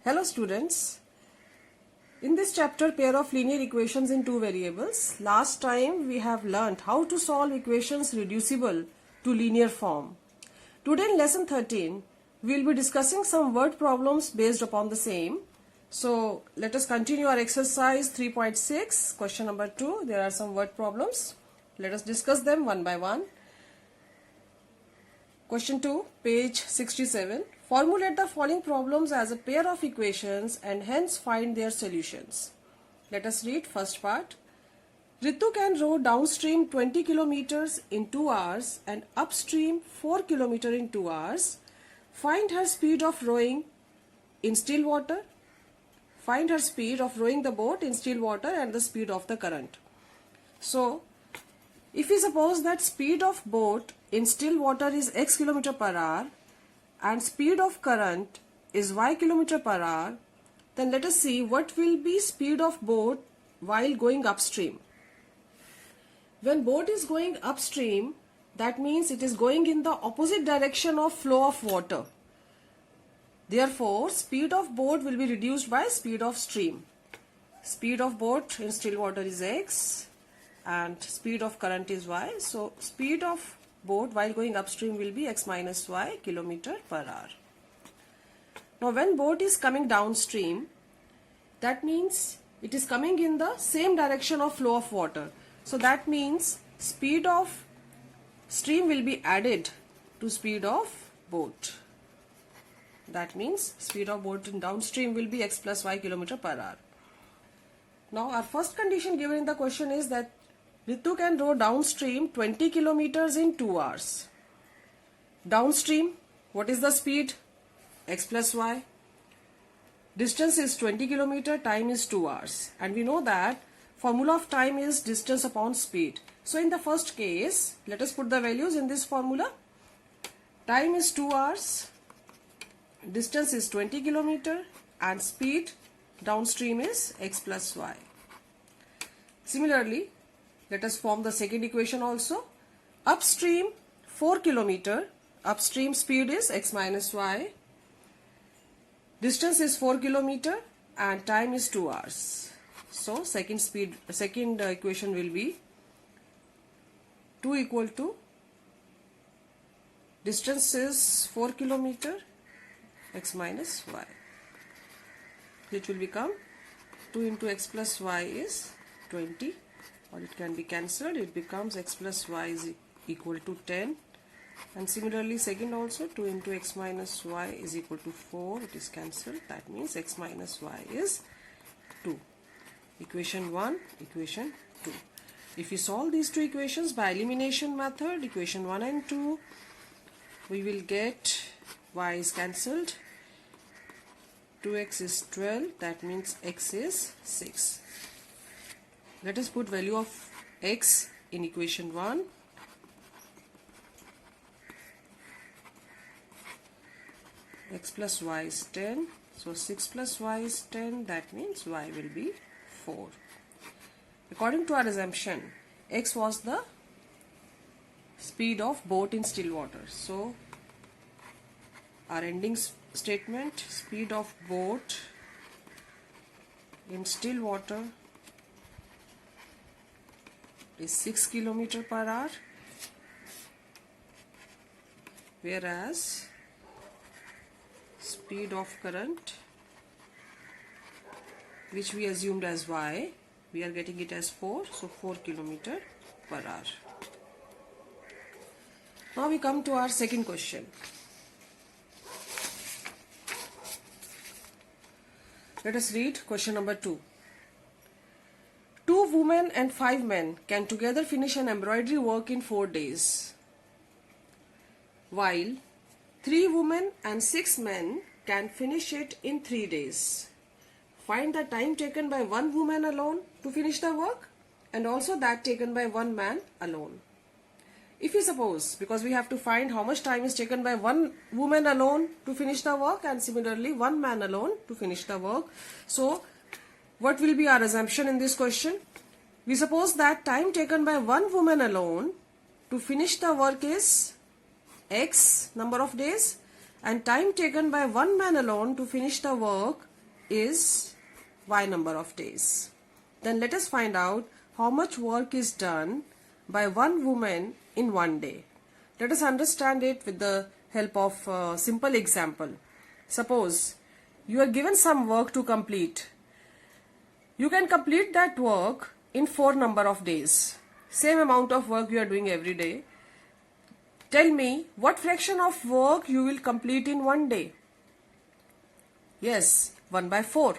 Hello students, in this chapter pair of linear equations in two variables, last time we have learnt how to solve equations reducible to linear form. Today in lesson 13, we will be discussing some word problems based upon the same. So let us continue our exercise 3.6, question number 2. There are some word problems. Let us discuss them one by one. Question 2, page 67. Formulate the following problems as a pair of equations and hence find their solutions. Let us read first part. Ritu can row downstream 20 kilometers in 2 hours and upstream 4 kilometers in 2 hours. Find her speed of rowing in still water. Find her speed of rowing the boat in still water and the speed of the current. So, if we suppose that speed of boat in still water is x km per hour and speed of current is y km per hour, then let us see what will be speed of boat while going upstream. When boat is going upstream, that means it is going in the opposite direction of flow of water. Therefore, speed of boat will be reduced by speed of stream. Speed of boat in still water is x and speed of current is y. So, speed of boat while going upstream will be x minus y km per hour. Now, when boat is coming downstream, that means it is coming in the same direction of flow of water. So, that means speed of stream will be added to speed of boat. That means speed of boat in downstream will be x plus y km per hour. Now, our first condition given in the question is that Ritu can row downstream 20 kilometers in 2 hours. Downstream, what is the speed? X plus y. Distance is 20 kilometers, time is 2 hours. And we know that formula of time is distance upon speed. So in the first case, let us put the values in this formula. Time is 2 hours, distance is 20 kilometers and speed downstream is x plus y. Similarly, let us form the second equation also. Upstream 4 kilometers, upstream speed is x minus y. Distance is 4 kilometers and time is 2 hours. So second equation will be 2 equal to distance is 4 kilometers, x minus y. It will become 2 into x plus y is 20. Or it can be cancelled, it becomes x plus y is equal to 10, and similarly second also 2 into x minus y is equal to 4, it is cancelled, that means x minus y is 2. Equation 1, equation 2. If we solve these two equations by elimination method, equation 1 and 2, we will get y is cancelled, 2x is 12, that means x is 6. Let us put value of x in equation 1. X plus y is 10. So 6 plus y is 10. That means y will be 4. According to our assumption, x was the speed of boat in still water. So our ending statement, speed of boat in still water is 6 km per hour, whereas speed of current, which we assumed as y, we are getting it as 4, so 4 km per hour. Now we come to our second question. Let us read question number 2. 2 women and 5 men can together finish an embroidery work in 4 days, while 3 women and 6 men can finish it in 3 days. Find the time taken by 1 woman alone to finish the work and also that taken by 1 man alone. If we suppose, because we have to find how much time is taken by 1 woman alone to finish the work and similarly 1 man alone to finish the work. So, what will be our assumption in this question? We suppose that time taken by 1 woman alone to finish the work is x number of days and time taken by one man alone to finish the work is y number of days. Then let us find out how much work is done by one woman in one day. Let us understand it with the help of a simple example. Suppose you are given some work to complete. You can complete that work in 4 number of days. Same amount of work you are doing every day. Tell me what fraction of work you will complete in one day. Yes, 1 by 4.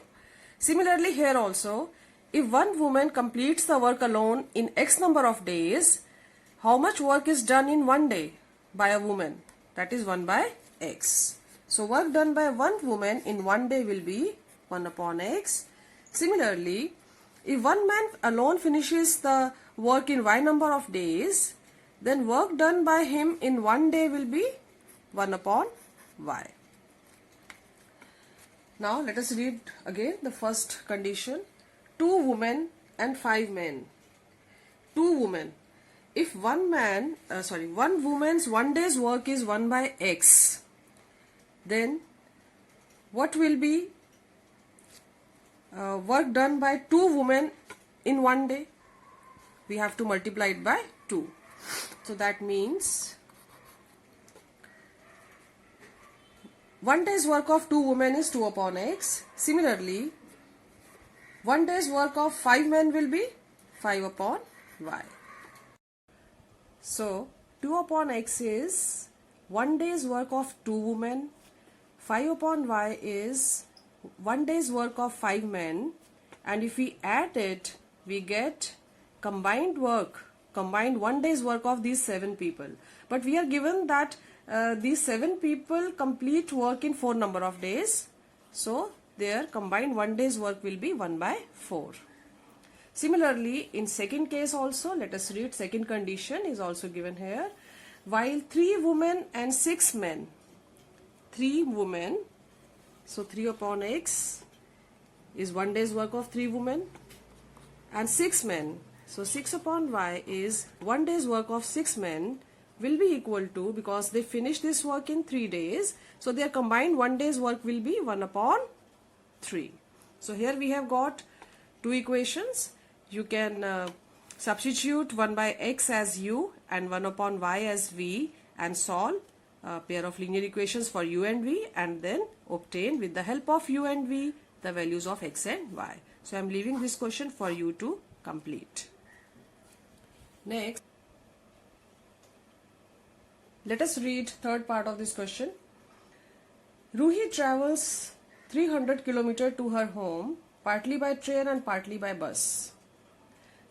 Similarly here also, if one woman completes the work alone in X number of days, how much work is done in one day by a woman? That is 1 by X. So work done by one woman in one day will be 1 upon X. Similarly, if one man alone finishes the work in Y number of days, then work done by him in one day will be 1 upon Y. Now let us read again the first condition. 2 women and 5 men. 2 women. If one woman's one day's work is 1 by X, then what will be work done by 2 women in one day? We have to multiply it by 2. So that means 1 day's work of 2 women is 2 upon X. Similarly, 1 day's work of 5 men will be 5 upon Y. So 2 upon X is 1 day's work of 2 women. 5 upon Y is 1 day's work of 5 men. And if we add it, we get combined 1 day's work of these 7 people. But we are given that these 7 people complete work in 4 number of days. So their combined 1 day's work will be 1 by 4. Similarly, in second case also, let us read second condition is also given here. While 3 women and 6 men, 3 women, so 3 upon X is 1 day's work of 3 women, and 6 men, so 6 upon Y is 1 day's work of 6 men will be equal to, because they finish this work in 3 days, so their combined 1 day's work will be 1 upon 3. So here we have got 2 equations. You can substitute 1 by X as U and 1 upon Y as V and solve a pair of linear equations for U and V, and then obtain with the help of U and V the values of X and Y. So I am leaving this question for you to complete. Next, let us read third part of this question. Ruhi travels 300 km to her home, partly by train and partly by bus.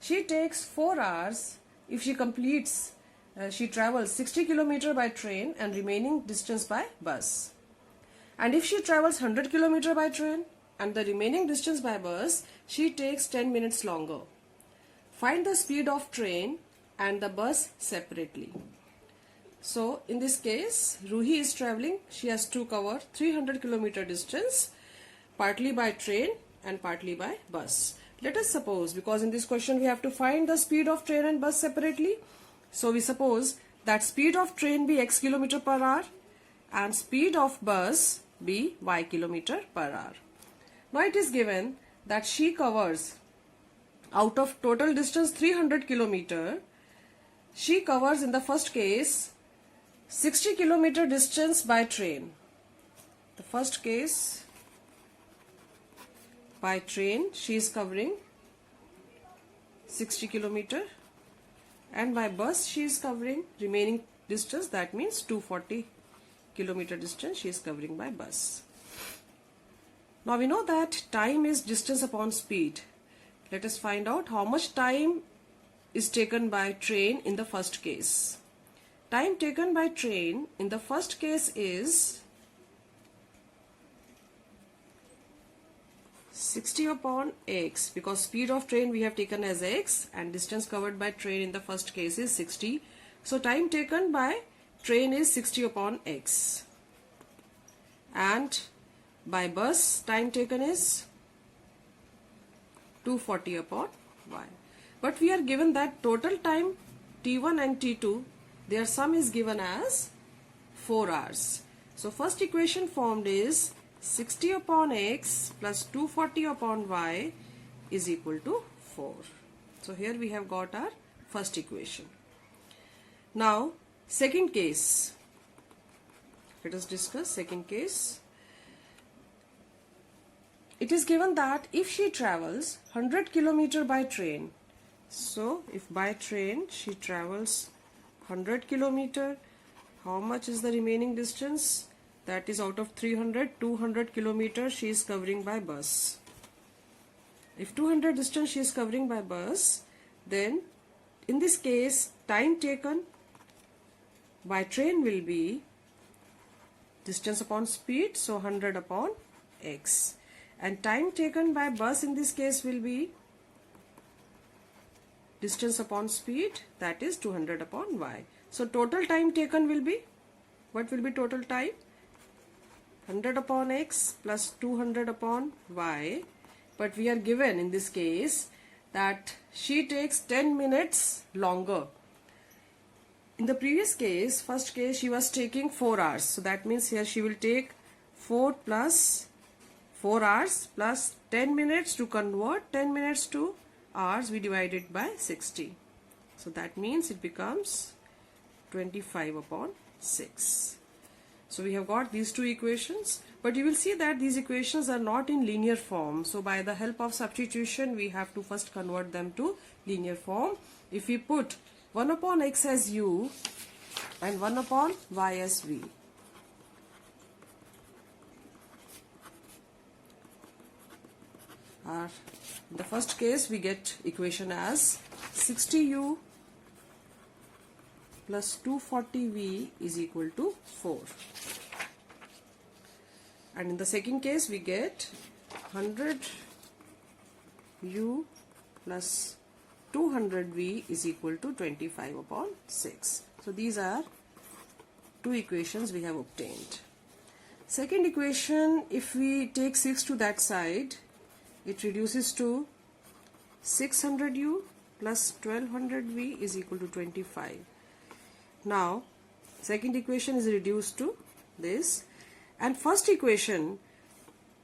She takes 4 hours if she completes, she travels 60 km by train and remaining distance by bus. And if she travels 100 km by train and the remaining distance by bus, she takes 10 minutes longer. Find the speed of train and the bus separately. So in this case, Ruhi is traveling, she has to cover 300 km distance, partly by train and partly by bus. Let us suppose, because in this question we have to find the speed of train and bus separately. So we suppose that speed of train be X km per hour and speed of bus be Y km per hour. Now it is given that she covers, out of total distance 300 km, she covers in the first case 60 km distance by train. The first case, by train she is covering 60 km, and by bus she is covering remaining distance, that means 240 km distance she is covering by bus. Now we know that time is distance upon speed. Let us find out how much time is taken by train in the first case. Time taken by train in the first case is 60 upon X, because speed of train we have taken as X and distance covered by train in the first case is 60. So time taken by train is 60 upon X. And by bus time taken is 240 upon Y. But we are given that total time T1 and T2, their sum is given as 4 hours. So first equation formed is 60 upon x plus 240 upon y is equal to 4. So here we have got our first equation. Now second case. Let us discuss second case. It is given that if she travels 100 km by train, so if by train she travels 100 km, how much is the remaining distance? That is, out of 300, 200 km she is covering by bus. If 200 distance she is covering by bus, then in this case time taken by train will be distance upon speed, so 100 upon x, and time taken by bus in this case will be distance upon speed, that is 200 upon y. So total time taken will be, what will be total time? 100 upon x plus 200 upon y, but we are given in this case that she takes 10 minutes longer. In the previous case, first case, she was taking 4 hours. So that means here she will take 4 plus 4 hours plus 10 minutes to convert 10 minutes to hours. We divide it by 60. So that means it becomes 25 upon 6. So we have got these two equations. But you will see that these equations are not in linear form. So by the help of substitution, we have to first convert them to linear form. If we put 1 upon x as u and 1 upon y as v. In the first case we get equation as 60u plus 240v is equal to 4. And in the second case we get 100u plus 200v is equal to 25 upon 6. So these are two equations we have obtained. Second equation, if we take 6 to that side, it reduces to 600u plus 1200v is equal to 25. Now second equation is reduced to this, and first equation,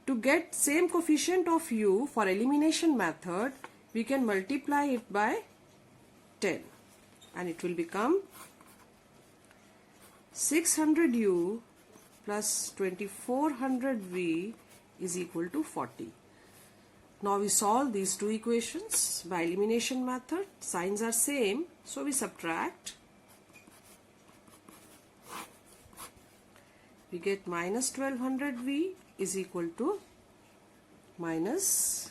to get same coefficient of u for elimination method, we can multiply it by 10 and it will become 600u plus 2400v is equal to 40. Now we solve these two equations by elimination method. Signs are same, so we subtract. We get minus 1200v is equal to minus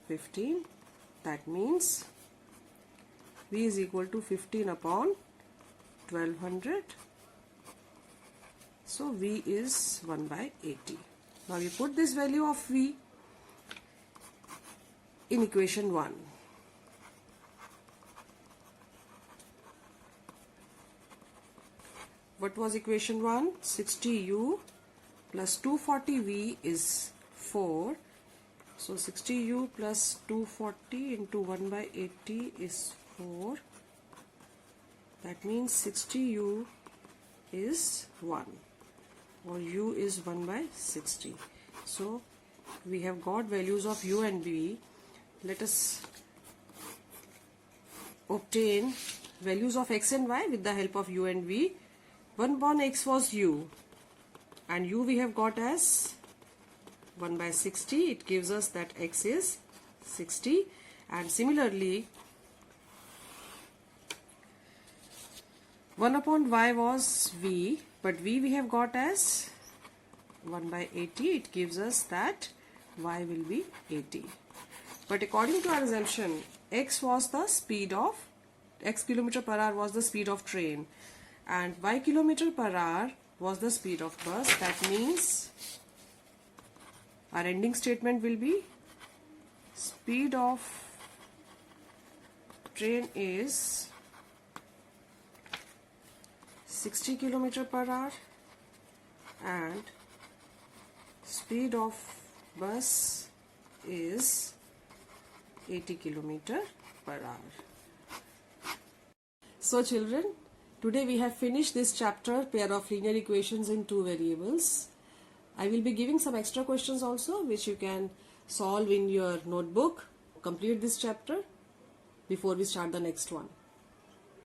15. That means v is equal to 15 upon 1200. So v is 1 by 80. Now we put this value of v in equation 1. What was equation 1? 60u plus 240v is 4. So 60u plus 240 into 1 by 80 is 4. That means 60u is 1, or u is 1 by 60. So we have got values of u and v. Let us obtain values of x and y with the help of u and v. 1 upon x was u, and u we have got as 1 by 60. It gives us that x is 60, and similarly 1 upon y was v, but v we have got as 1 by 80. It gives us that y will be 80. But according to our assumption, x was the speed of, x kilometer per hour was the speed of train, and y kilometer per hour was the speed of bus. That means our ending statement will be speed of train is 60 km per hour and speed of bus is 80 km per hour. So children, today we have finished this chapter, pair of linear equations in two variables. I will be giving some extra questions also which you can solve in your notebook. Complete this chapter before we start the next one.